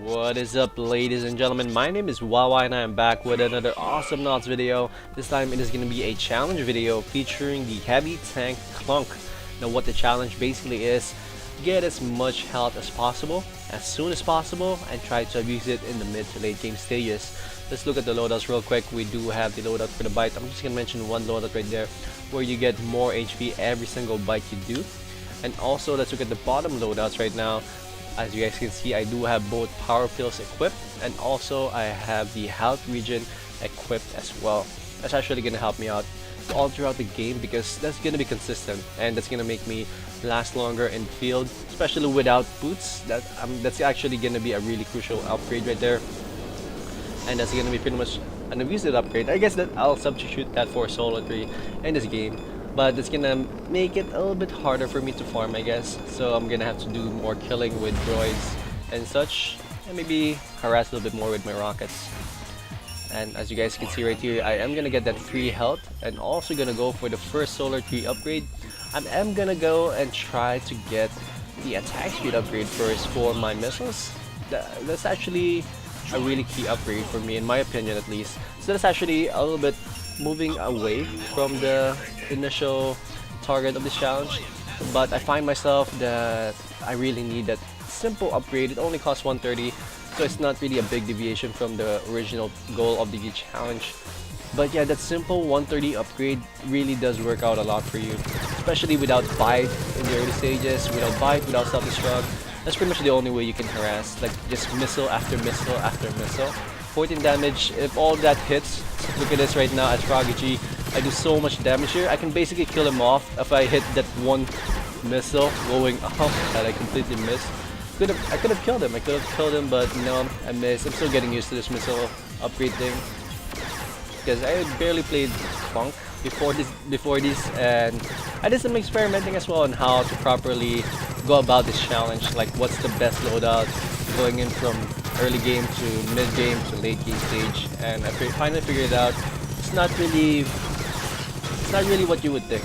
What is up, ladies and gentlemen? My name is Wawa and I am back with another Awesomenauts video. This time it is going to be a challenge video featuring the heavy tank Clunk. Now what the challenge basically is, get as much health as possible, as soon as possible, and try to abuse it in the mid to late game stages. Let's look at the loadouts real quick. We do have the loadout for the bite. I'm just going to mention one loadout right there where you get more HP every single bite you do. And also let's look at the bottom loadouts right now. As you guys can see, I do have both power pills equipped, and also I have the health regen equipped as well. That's actually going to help me out all throughout the game because that's going to be consistent and that's going to make me last longer in the field, especially without boots. That's actually going to be a really crucial upgrade right there, and that's going to be pretty much an abused upgrade. I guess that I'll substitute that for solo 3 in this game, but it's gonna make it a little bit harder for me to farm, I guess. So I'm gonna have to do more killing with droids and such, and maybe harass a little bit more with my rockets. And as you guys can see right here, I am gonna get that 3 health, and also gonna go for the first solar 3 upgrade. I am gonna go and try to get the attack speed upgrade first for my missiles. That's actually a really key upgrade for me, in my opinion at least. So that's actually a little bit moving away from the initial target of this challenge, but I find myself that I really need that simple upgrade. It only costs 130, so it's not really a big deviation from the original goal of the challenge. But yeah, that simple 130 upgrade really does work out a lot for you, especially without bite in the early stages, without bite, without self-destruct. That's pretty much the only way you can harass, like just missile after missile after missile. 14 damage, if all that hits, look at this right now at Prodigy. I do so much damage here. I can basically kill him off if I hit that one missile going up that I completely missed. I could have killed him, but no, I missed. I'm still getting used to this missile upgrade thing because I barely played Clunk before this, and I did some experimenting as well on how to properly go about this challenge, like what's the best loadout going in from early game to mid game to late game stage, and I finally figured out it's not really what you would think.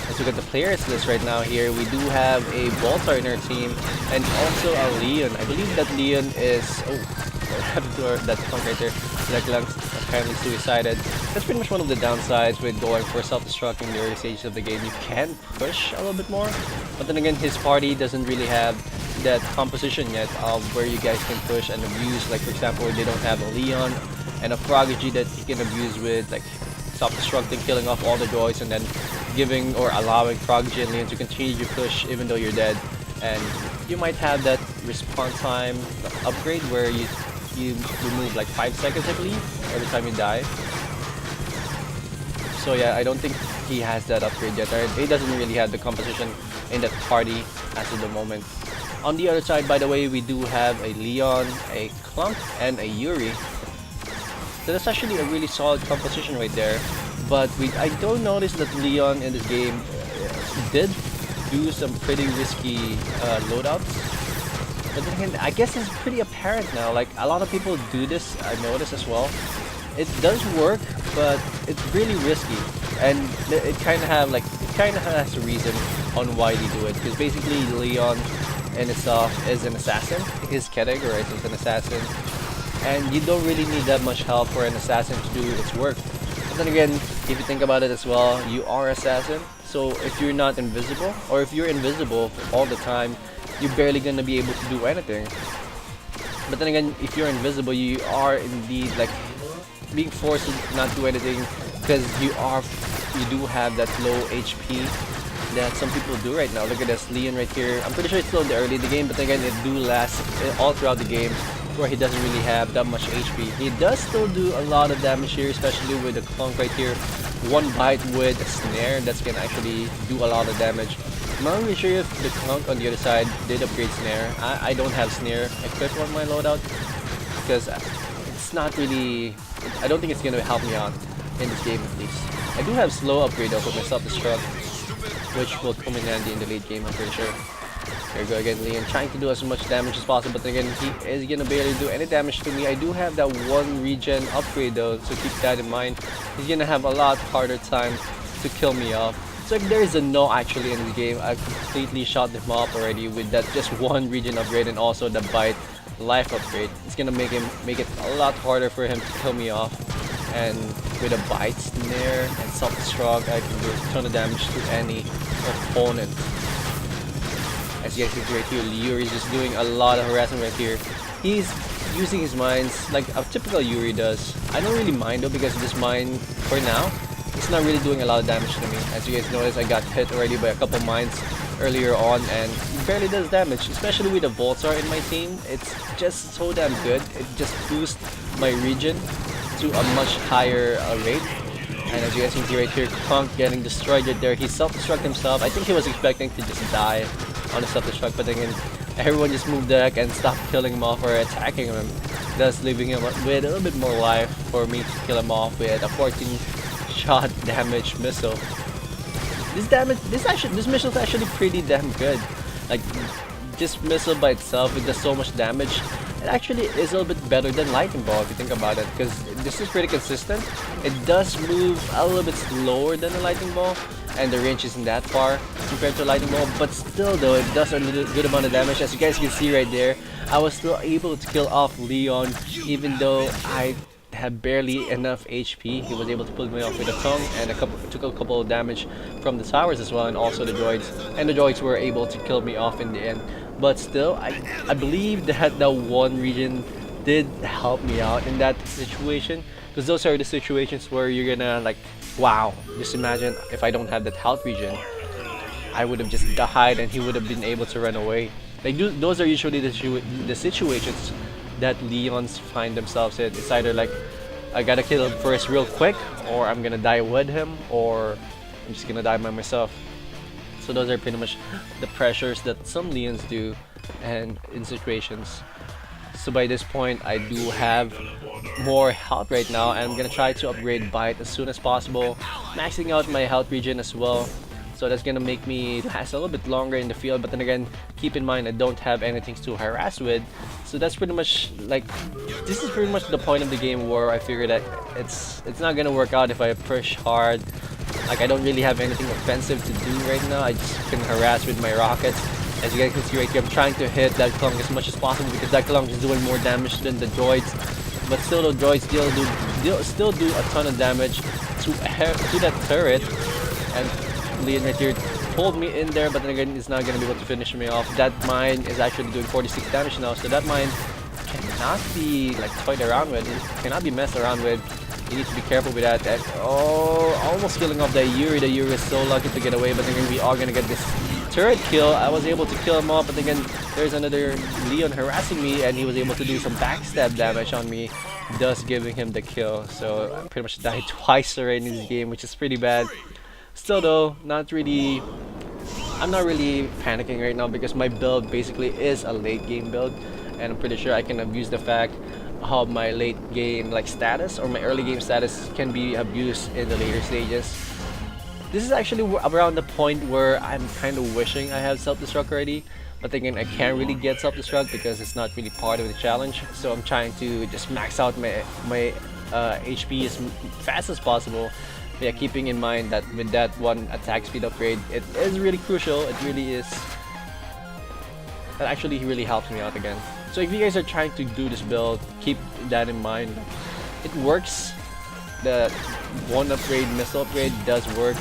Let's look at the players list right now. Here we do have a Boltar in our team and also a Leon. I believe that Leon is what happened to that Clunk right there? That Clunk apparently suicided. That's pretty much one of the downsides with going for self-destruct in the early stages of the game. You can push a little bit more, but then again his party doesn't really have that composition yet of where you guys can push and abuse. Like for example, they don't have a Leon and a Prodigy that you can abuse with, like self-destructing, killing off all the droids, and then giving or allowing Prodigy and Leon to continue your push even though you're dead. And you might have that respawn time upgrade where you remove like 5 seconds, I believe, every time you die. So yeah, I don't think he has that upgrade yet. Or he doesn't really have the composition in that party as of the moment. On the other side, by the way, we do have a Leon, a Clunk, and a Yuri. So that's actually a really solid composition right there. But I don't notice that Leon in this game did do some pretty risky loadouts. But then again, I guess it's pretty apparent now. Like a lot of people do this, I noticed as well. It does work, but it's really risky, and it kind of has a reason on why they do it. Because basically, Leon in itself is an assassin. His categorized as an assassin, and you don't really need that much help for an assassin to do its work. But then again, if you think about it as well, you are assassin. So if you're not invisible, or if you're invisible all the time, you're barely gonna be able to do anything. But then again, if you're invisible, you are indeed like being forced to not do anything because you do have that low HP that some people do right now. Look at this Leon right here. I'm pretty sure it's still in the early in the game, but then again, it do last all throughout the game where he doesn't really have that much HP. He does still do a lot of damage here, especially with the Clunk right here. One bite with a snare that's gonna actually do a lot of damage. I'm not really sure if the Clunk on the other side did upgrade snare. I don't have snare equipped on my loadout because it's not really, I don't think it's gonna help me out in this game at least. I do have slow upgrade though with my self-destruct, which will come in handy in the late game, I'm pretty sure. Here we go again, Leon trying to do as much damage as possible, but again, he is gonna barely do any damage to me. I do have that one regen upgrade though, so keep that in mind. He's gonna have a lot harder time to kill me off So if there is a no actually in the game, I completely shot him off already with that just one region upgrade and also the bite life upgrade. It's gonna make it a lot harder for him to kill me off. And with a bite snare and self-destruct, I can do a ton of damage to any opponent. As you guys can see right here, Yuri is just doing a lot of harassment right here. He's using his mines like a typical Yuri does. I don't really mind though because this mine, for now, it's not really doing a lot of damage to me. As you guys notice, I got hit already by a couple mines earlier on and it barely does damage, especially with the Voltsar in my team. It's just so damn good. It just boosts my region to a much higher rate. And as you guys can see right here, Clunk getting destroyed right there. He self-destruct himself. I think he was expecting to just die on the self-destruct, but then everyone just moved back and stopped killing him off or attacking him, thus leaving him with a little bit more life for me to kill him off with a 14-shot damage missile. This missile is actually pretty damn good. Like, this missile by itself, it does so much damage. It actually is a little bit better than Lightning Ball if you think about it, because this is pretty consistent. It does move a little bit slower than the Lightning Ball, and the range isn't that far compared to Lightning Ball, but still though, it does a good amount of damage. As you guys can see right there, I was still able to kill off Leon, even though I had barely enough HP. He was able to pull me off with a tongue, and took a couple of damage from the towers as well, and also the droids. And the droids were able to kill me off in the end. But still, I believe that the one region did help me out in that situation, because those are the situations where you're gonna like, wow, just imagine if I don't have that health region, I would have just died and he would have been able to run away. Like those are usually the situations that Leons find themselves in. It's either like, I gotta kill him first real quick, or I'm gonna die with him, or I'm just gonna die by myself. So those are pretty much the pressures that some Leons do and in situations. So by this point, I do have more health right now, and I'm gonna try to upgrade Bite as soon as possible, maxing out my health region as well. So that's gonna make me last a little bit longer in the field, but then again, keep in mind I don't have anything to harass with. So that's pretty much like, this is pretty much the point of the game where I figure that it's not gonna work out if I push hard. Like, I don't really have anything offensive to do right now. I just can harass with my rockets. As you guys can see right here, I'm trying to hit that Clunk as much as possible because that Clunk is doing more damage than the droids. But still, the droids still do a ton of damage to that turret. And Leon right here pulled me in there, but then again, he's not going to be able to finish me off. That mine is actually doing 46 damage now, so that mine cannot be like toyed around with. It cannot be messed around with. You need to be careful with that. And, oh, almost killing off the Yuri. The Yuri is so lucky to get away, but then again, we are going to get this turret kill. I was able to kill him off, but again, there's another Leon harassing me, and he was able to do some backstab damage on me, thus giving him the kill. So I pretty much died twice already in this game, which is pretty bad. Still though, I'm not really panicking right now because my build basically is a late game build, and I'm pretty sure I can abuse the fact of my late game like status, or my early game status can be abused in the later stages. This is actually around the point where I'm kind of wishing I have self-destruct already, but again, I can't really get self-destruct because it's not really part of the challenge. So I'm trying to just max out my HP as fast as possible. But yeah, keeping in mind that with that one attack speed upgrade, it is really crucial. It really is. It actually really helps me out again. So if you guys are trying to do this build, keep that in mind. It works. The one upgrade, missile upgrade does work,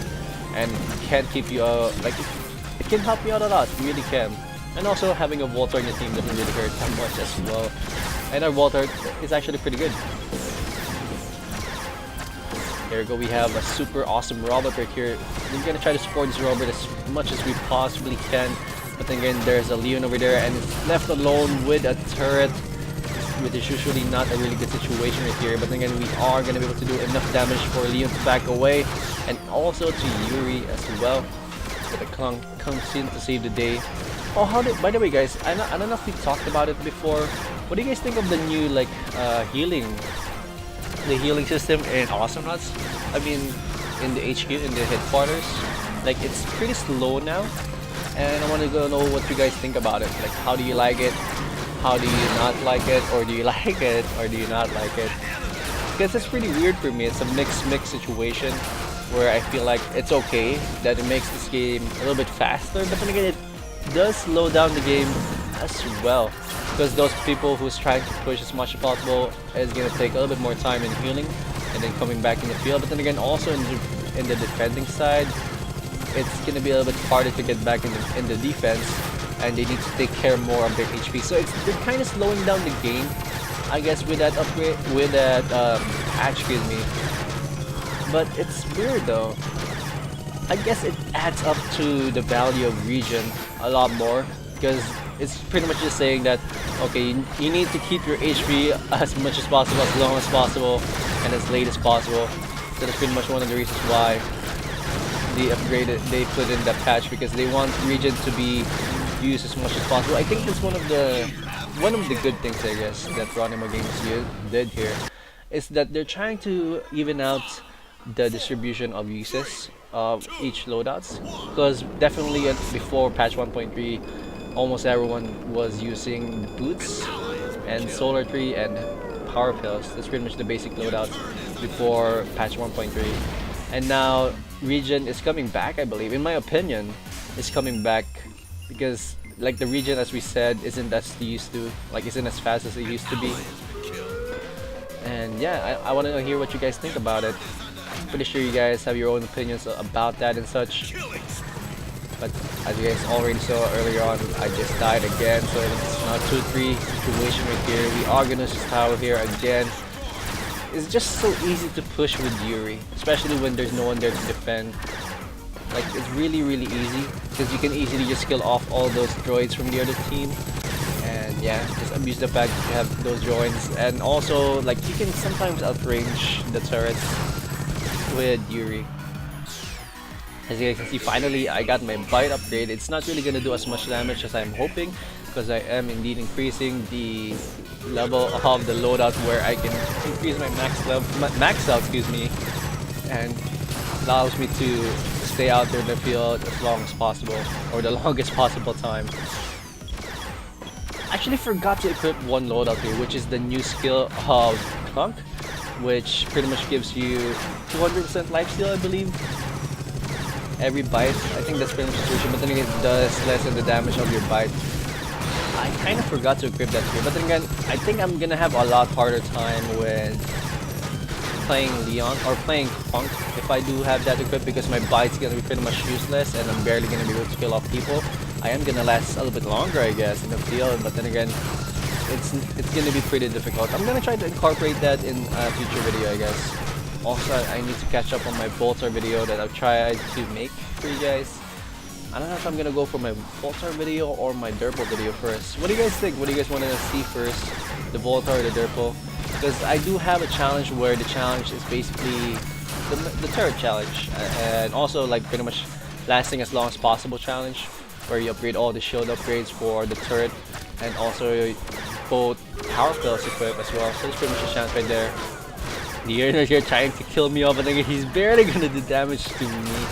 and can keep you like it can help you out a lot. It really can. And also having a Voltar in your team doesn't really hurt that much as well. And our Voltar is actually pretty good. There we go, we have a super awesome robot right here. We're gonna try to support this robot as much as we possibly can. But then again, there's a Leon over there, and it's left alone with a turret, which is usually not a really good situation right here. But then again, we are gonna be able to do enough damage for Leon to back away, and also to Yuri as well. But the Clunk comes in to save the day. Oh, by the way, guys, I don't know if we talked about it before. What do you guys think of the new like healing system in Awesomenauts? I mean, in the HQ, in the headquarters, like it's pretty slow now, and I want to go know what you guys think about it. Like, how do you like it? How do you not like it? Or do you like it? Or do you not like it? Because it's pretty weird for me. It's a mixed situation. where I feel like it's okay that it makes this game a little bit faster, but then again it does slow down the game as well, because those people who's trying to push as much as possible is gonna take a little bit more time in healing and then coming back in the field. But then again, also in the defending side, it's gonna be a little bit harder to get back in the defense, and they need to take care more of their HP. So they're kind of slowing down the game, I guess, with that upgrade, with that patch, excuse me. But it's weird though. I guess it adds up to the value of region a lot more, because it's pretty much just saying that, okay, you need to keep your HP as much as possible, as long as possible, and as late as possible. So that's pretty much one of the reasons why they put in that patch, because they want region to be used as much as possible. I think that's one of the good things, I guess, that Ronimo Games did here, is that they're trying to even out the distribution of uses of each loadouts, because definitely before patch 1.3 almost everyone was using boots and solar tree and power pills. That's pretty much the basic loadouts before patch 1.3, and now region is coming back. I believe, in my opinion, is coming back, because like the region, as we said, isn't as used to, like isn't as fast as it used to be. And yeah, I want to hear what you guys think about it. Pretty sure you guys have your own opinions about that and such. But as you guys already saw earlier on, I just died again, so it's not 2-3 situation right here. We are gonna just tower here again. It's just so easy to push with Yuri, especially when there's no one there to defend. Like, it's really easy, because you can easily just kill off all those droids from the other team. And yeah, just abuse the fact that you have those droids, and also like you can sometimes outrange the turrets with Yuri. As you guys can see, finally I got my bite upgrade. It's not really gonna do as much damage as I'm hoping, because I am indeed increasing the level of the loadout where I can increase my max out, excuse me, and allows me to stay out there in the field as long as possible, or the longest possible time. I actually forgot to equip one loadout here, which is the new skill of Clunk, which pretty much gives you 200% lifesteal, I believe, every bite. I think that's pretty much the solution, but then again, it does lessen the damage of your bite. I kind of forgot to equip that here, but then again, I think I'm gonna have a lot harder time with playing Leon or playing Clunk if I do have that equipped, because my bite's gonna be pretty much useless and I'm barely gonna be able to kill off people. I am gonna last a little bit longer, I guess, in the field, but then again, it's gonna be pretty difficult. I'm gonna try to incorporate that in a future video, I guess. Also, I need to catch up on my Voltar video that I've tried to make for you guys. I don't know if I'm gonna go for my Voltar video or my Derpo video first. What do you guys think? What do you guys want to see first? The Voltar or the Derpo? Because I do have a challenge where the challenge is basically the turret challenge, and also like pretty much lasting as long as possible challenge, where you upgrade all the shield upgrades for the turret, and also both power pills equipped as well. So it's pretty much a chance right there. The Earner here trying to kill me off, and then he's barely gonna do damage to me,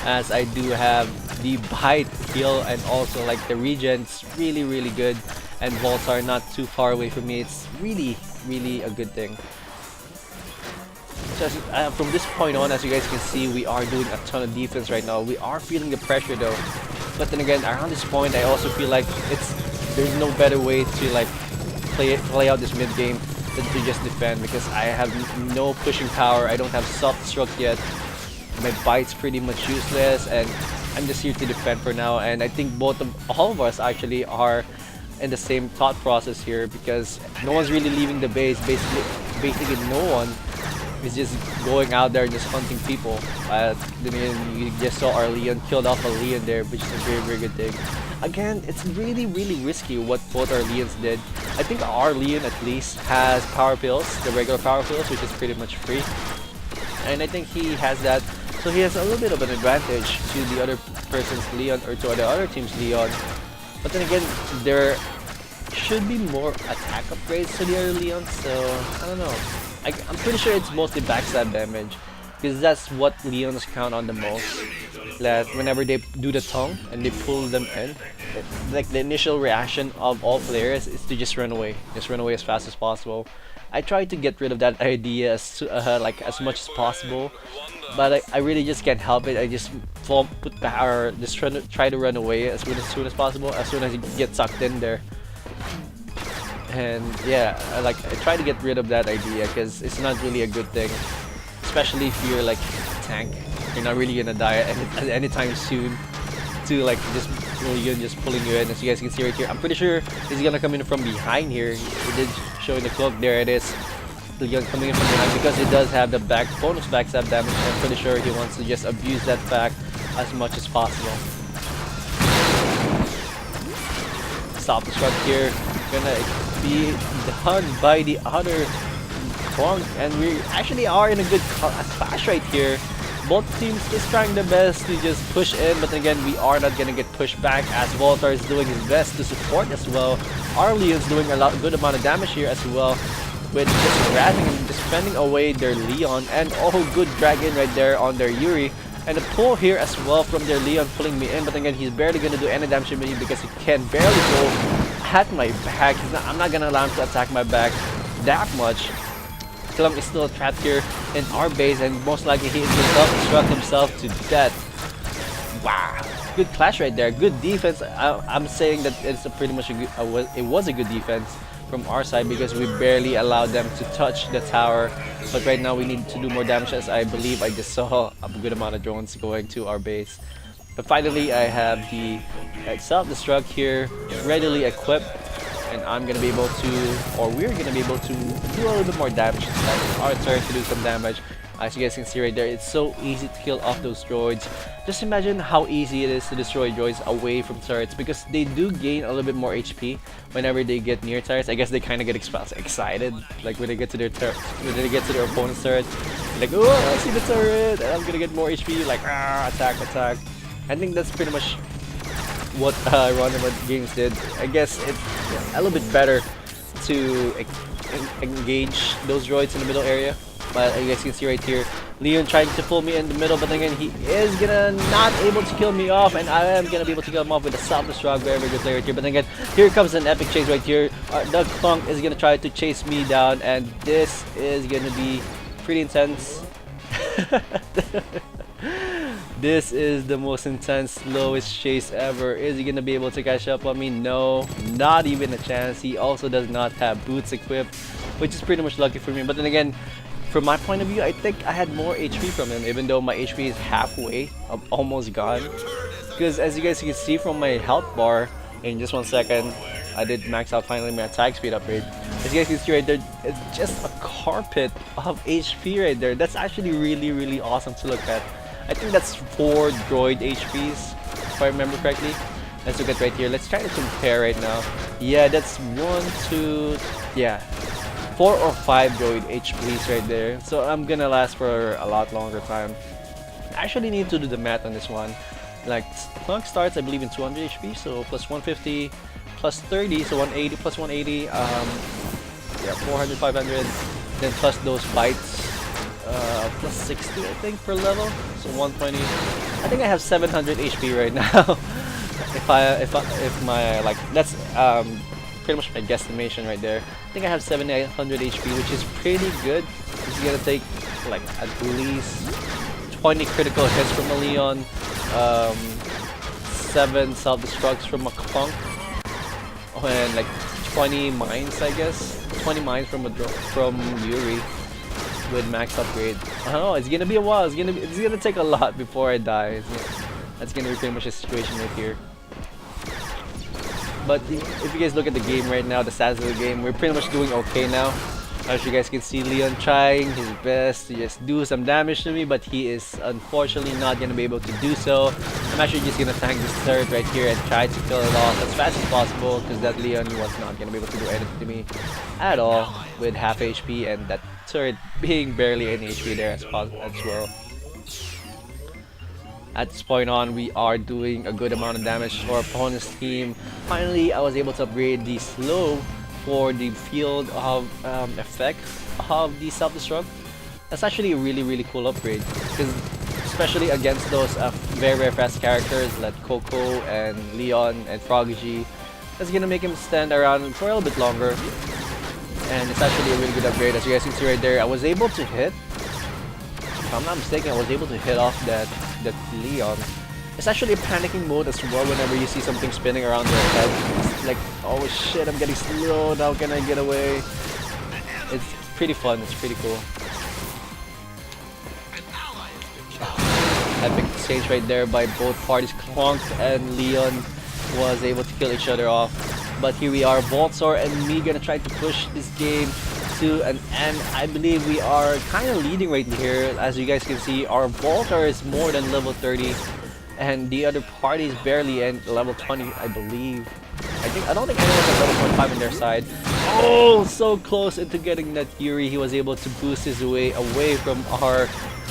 as I do have the bite heal, and also like the regen's really good, and Voltar not too far away from me. It's really a good thing. So from this point on, as you guys can see, we are doing a ton of defense right now. We are feeling the pressure though, but then again, around this point, I also feel like there's no better way to like play out this mid game than to just defend, because I have no pushing power. I don't have soft stroke yet. My bite's pretty much useless, and I'm just here to defend for now. And I think all of us actually are in the same thought process here, because no one's really leaving the base. Basically no one is just going out there and just hunting people. Then you just saw our Leon killed off a Leon there, which is a very good thing. Again, it's really risky what both our Leons did. I think our Leon at least has power pills, the regular power pills, which is pretty much free, and I think he has that, so he has a little bit of an advantage to the other person's Leon, or to the other team's Leon. But then again, there should be more attack upgrades to the other Leons, so I don't know. I'm pretty sure it's mostly backstab damage. because that's what Leons count on the most. That whenever they do the tongue and they pull them in, like the initial reaction of all players is to just run away as fast as possible. I try to get rid of that idea like as much as possible, but I really just can't help it. I just put back or just try to run away as soon as possible, as soon as you get sucked in there. And yeah, I try to get rid of that idea because it's not really a good thing, especially if you're like a tank. You're not really gonna die anytime soon to like just pulling you in. As you guys can see right here, I'm pretty sure he's gonna come in from behind here. He did show in the cloak. There it is. Leon coming in from behind because he does have the bonus backstab damage. I'm pretty sure he wants to just abuse that fact as much as possible. Stop the struck here. Gonna be done by the other Clunk, and we actually are in a good clash right here. Both teams just trying their best to just push in, but again, we are not gonna get pushed back as Voltar is doing his best to support as well. Our Leon's doing good amount of damage here as well, with just grabbing and just fending away their Leon, and good dragon right there on their Yuri. And a pull here as well from their Leon pulling me in, but again, he's barely gonna do any damage to me because he can barely go at my back. I'm not gonna allow him to attack my back that much. Clunk is still trapped here in our base, and most likely he will self-destruct himself to death. Wow, good clash right there. Good defense. I'm saying that it's pretty much it was a good defense from our side because we barely allowed them to touch the tower. But right now we need to do more damage, as I believe I just saw a good amount of drones going to our base. But finally, I have the self-destruct here readily equipped, and I'm gonna be able to, or we're gonna be able to do a little bit more damage. It's our turn to do some damage. As you guys can see right there, it's so easy to kill off those droids. Just imagine how easy it is to destroy droids away from turrets, because they do gain a little bit more HP whenever they get near turrets. I guess they kind of get excited, like when they get to their opponent's turret, like, oh, I see the turret, and I'm gonna get more HP, like, attack. I think that's pretty much what Roundabout Games did. I guess it's a little bit better to engage those droids in the middle area. But you guys can see right here, Leon trying to pull me in the middle, but again, he is gonna not able to kill me off, and I am gonna be able to kill him off with a self-destruct. Very good player right here. But again, here comes an epic chase right here. The Clunk is gonna try to chase me down, and this is gonna be pretty intense. This is the most intense, slowest chase ever. Is he gonna be able to catch up on me? No, not even a chance. He also does not have boots equipped, which is pretty much lucky for me. But then again, from my point of view, I think I had more HP from him, even though my HP is halfway, almost gone. Because as you guys can see from my health bar, in just 1 second, I did max out finally my attack speed upgrade. As you guys can see right there, it's just a carpet of HP right there. That's actually really awesome to look at. I think that's 4 droid HPs, if I remember correctly. Let's look at right here. Let's try to compare right now. Yeah, that's 4 or 5 droid HPs right there. So I'm gonna last for a lot longer time. I actually need to do the math on this one. Like, Clunk starts, I believe, in 200 HP, so plus 150, plus 30, so 180, plus 180, yeah, 400, 500, then plus those bites. Plus 60 I think per level, so 120. I think I have 700 HP right now. if my like that's pretty much my guesstimation right there. I think I have 700 HP, which is pretty good. It's gonna take like at least 20 critical hits from a Leon, 7 self-destructs from a Clunk, and like 20 mines, I guess. 20 mines from Yuri with max upgrade. I don't know, it's gonna be a while. It's gonna take a lot before I die. That's gonna be pretty much the situation right here. But if you guys look at the game right now, the stats of the game, we're pretty much doing okay now. As you guys can see, Leon trying his best to just do some damage to me, but he is unfortunately not gonna be able to do so. I'm actually just gonna tank this turret right here and try to kill it off as fast as possible, because that Leon was not gonna be able to do anything to me at all with half HP, and that turret being barely any HP there as well. At this point on, we are doing a good amount of damage to our opponent's team. Finally, I was able to upgrade the slow for the field of effect of the self-destruct. That's actually a really cool upgrade, because especially against those very fast characters like Coco and Leon and Froggy G, that's gonna make him stand around for a little bit longer. And it's actually a really good upgrade. As you guys can see right there, I was able to hit, if I'm not mistaken, I was able to hit off that Leon. It's actually a panicking mode as well whenever you see something spinning around your head. It's like, oh shit, I'm getting slowed, how can I get away? It's pretty fun, it's pretty cool. Epic exchange right there by both parties. Clunk and Leon was able to kill each other off. But here we are, Voltsor and me gonna try to push this game to an end. I believe we are kind of leading right here. As you guys can see, our Voltar is more than level 30. And the other party is barely at level 20, I believe. I don't think anyone's at level 25 on their side. Oh, so close into getting that Yuri. He was able to boost his way away from our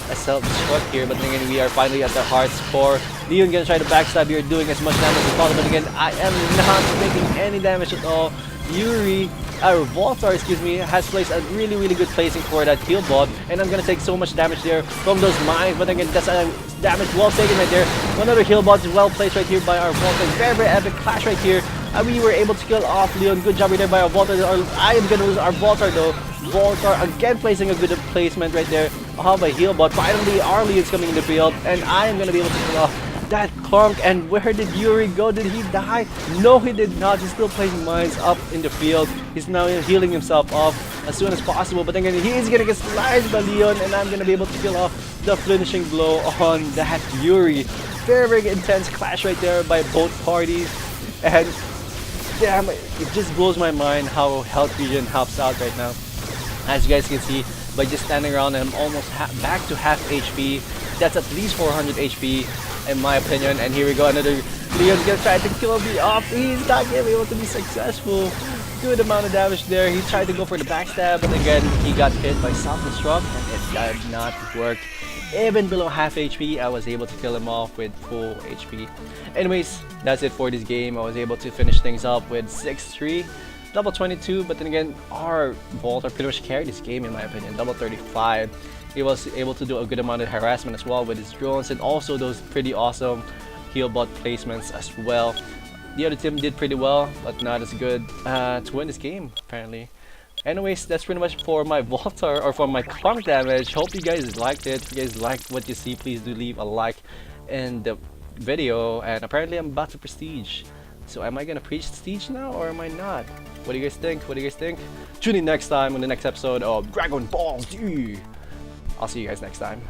self-destruct here, but then again, we are finally at the heart's core. Leon gonna try to backstab here, doing as much damage as possible, but again, I am not making any damage at all. Yuri, our Voltar, excuse me, has placed a really good placing for that heal bot, and I'm gonna take so much damage there from those mines, but again, that's a damage well taken right there. Another heal bot is well placed right here by our Voltar. Very epic clash right here. We were able to kill off Leon. Good job right there by our Voltar. I am gonna lose our Voltar though. Voltar again placing a good placement right there. How about heal bot? Finally, our Leon's coming in the field, and I am gonna be able to kill off that Clunk. And where did Yuri go? Did he die? No, he did not. He's still placing mines up in the field. He's now healing himself off as soon as possible. But then again, he is gonna get sliced by Leon, and I'm gonna be able to kill off the finishing blow on that Yuri. Very intense clash right there by both parties, and damn, it just blows my mind how health regen helps out right now. As you guys can see, by just standing around, I'm almost back to half HP. That's at least 400 HP in my opinion. And here we go, another Leon's gonna try to kill me off. He's not gonna be able to be successful. Good amount of damage there. He tried to go for the backstab, but again, he got hit by self-destruct, and it did not work. Even below half HP, I was able to kill him off with full HP. Anyways, that's it for this game. I was able to finish things up with 6-3, level 22, but then again, our Voltar pretty much carried this game in my opinion. Level 35. He was able to do a good amount of harassment as well with his drones, and also those pretty awesome heal bot placements as well. The other team did pretty well, but not as good to win this game apparently. Anyways, that's pretty much for my Voltar, or for my Clunk damage. Hope you guys liked it. If you guys liked what you see, please do leave a like in the video. And apparently I'm about to prestige. So am I gonna prestige now, or am I not? What do you guys think? What do you guys think? Tune in next time on the next episode of Dragon Ball Z. I'll see you guys next time.